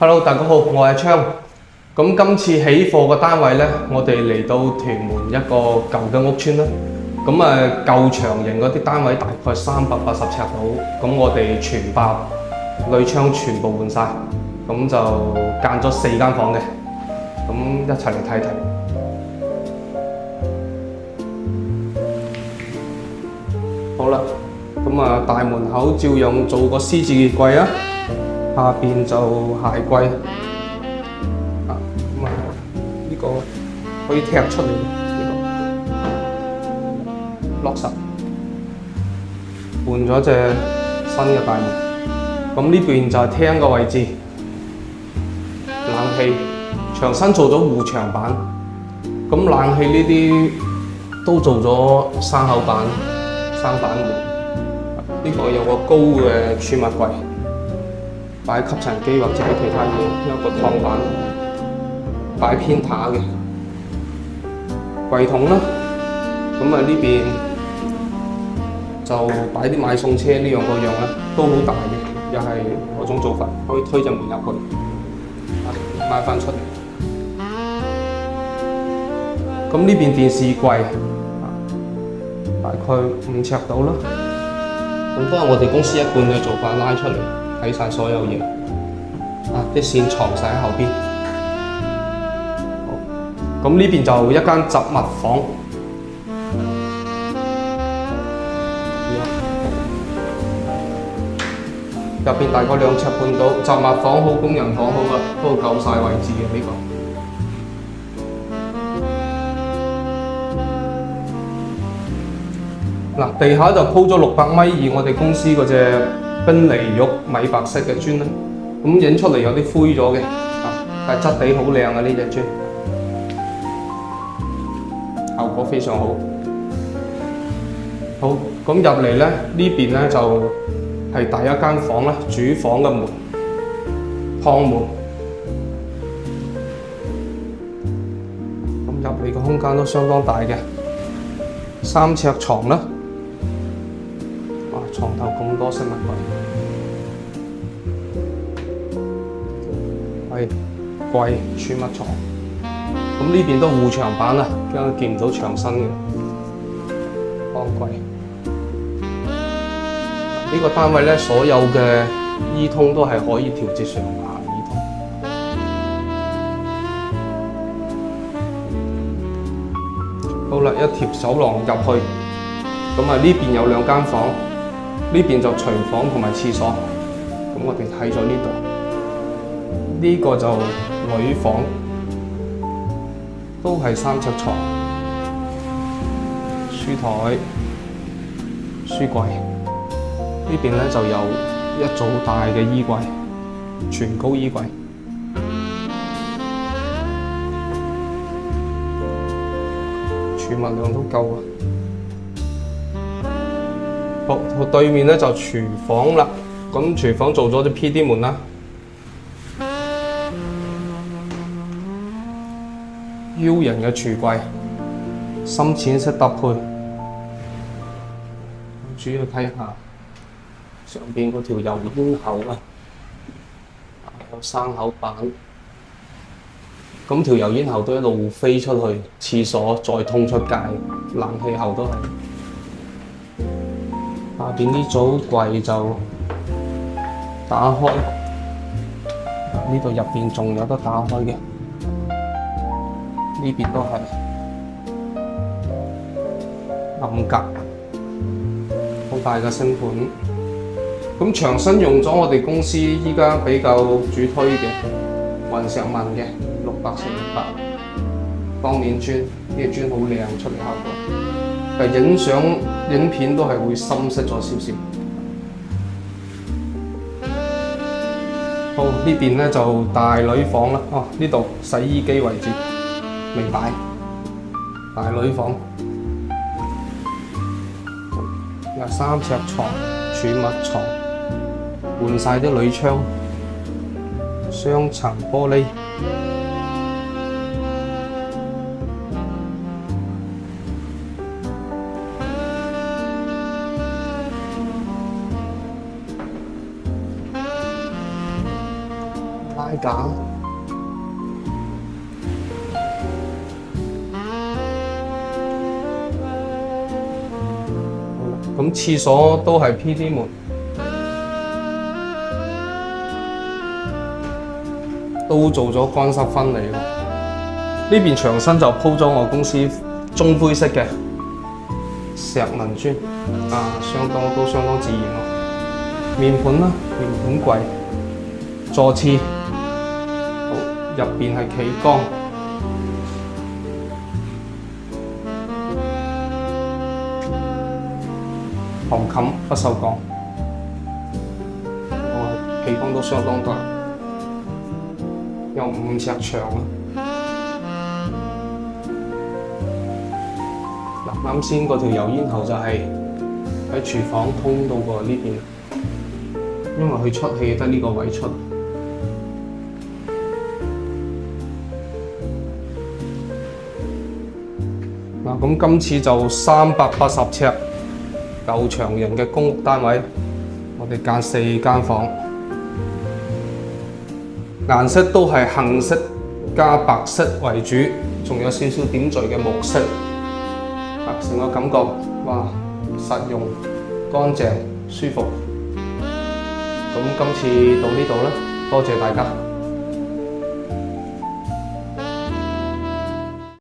Hello，大家好，我係昌。咁今次起貨嘅單位呢，我哋嚟到屯門一個舊嘅屋村啦。咁舊長型嗰啲單位大概380尺到，咁我哋全包鋁窗全部換晒，咁就間咗4間房嘅。咁一齊嚟睇睇。好啦，咁大門口照樣做個獅子櫃啊，下邊就鞋櫃。呢個可以踢出嚟，落實換咗隻新嘅大門。咁呢邊就係廳嘅位置，冷氣牆身做咗護牆板，咁冷氣呢啲都做咗生口板、生板門。呢個有個高嘅儲物櫃，擺吸塵機或者其他嘢，一個燙板。擺偏塔嘅櫃桶啦，咁呢邊就擺啲買餸車呢樣嗰樣啦，都好大嘅，又係嗰種做法，可以推隻門入去，拉翻出嚟。咁呢邊電視櫃大概5尺到啦，咁都係我哋公司一貫嘅做法，拉出嚟睇晒所有嘢，啲線藏晒喺後邊。咁呢邊就一間雜物房，入邊大概2尺半到，雜物房好，工人房好啦，都夠晒位置嘅呢個。嗱，地下就鋪咗600米，以我哋公司嗰隻賓尼玉米白色嘅磚啦，咁影出嚟有啲灰咗嘅，但係質地好靚啊呢隻磚。效果非常好。好，咁入嚟咧，呢邊咧就係第一間房啦，主房嘅門，趟門。咁入嚟嘅空間都相當大嘅，3尺床啦。哇，床頭咁多飾物櫃，係櫃儲物床。咁呢邊都護牆板啦，驚見唔到牆身嘅方櫃。呢個單位咧，所有嘅衣通都係可以調節上下衣通。好啦，一條走廊入去，咁呢邊有2間房，呢邊就廚房同埋廁所。咁我哋睇咗呢度，呢個就女房。都係3尺床，書台、書櫃。呢邊咧就有一組大嘅衣櫃，全高衣櫃。儲物量都夠啊！好，對面咧就廚房啦。咁廚房做咗啲 PD 門啦。U 型嘅櫥櫃，深淺色搭配。主要睇下上邊嗰條油煙喉啦，有生口板。咁條油煙喉都一路飛出去廁所，再通出街。冷氣喉都係。下邊呢組櫃就打開，呢度入邊仲有得打開嘅。呢邊都係暗格，好大嘅星盤。咁牆身用咗我哋公司依家比較主推嘅雲石紋嘅600×600當面磚，呢個磚好靚出嚟效果。但影相影片都係會深色咗少少。好，呢邊咧就大女房啦。哦，呢度洗衣機位置。未擺，大女房，有3尺床、儲物床，換晒啲鋁窗，雙層玻璃。拉擺架。咁廁所都係 PD 門，都做咗乾濕分離喎。呢邊牆身就鋪咗我公司棕灰色嘅石紋磚，都相當自然喎。面盤啦，面盤櫃，座廁，好入邊係企缸。紅冚不鏽鋼，氣缸都相當大，有5尺長啊！嗱，啱先嗰條油煙喉就係喺廚房通到過呢邊，因為佢出氣得呢個位出。嗱，咁今次就380尺。舊長型嘅公屋單位，我哋間4間房，顏色都係杏色加白色為主，仲有少少點綴嘅木色，成個感覺哇實用、乾淨、舒服。咁今次到呢度啦，多謝大家。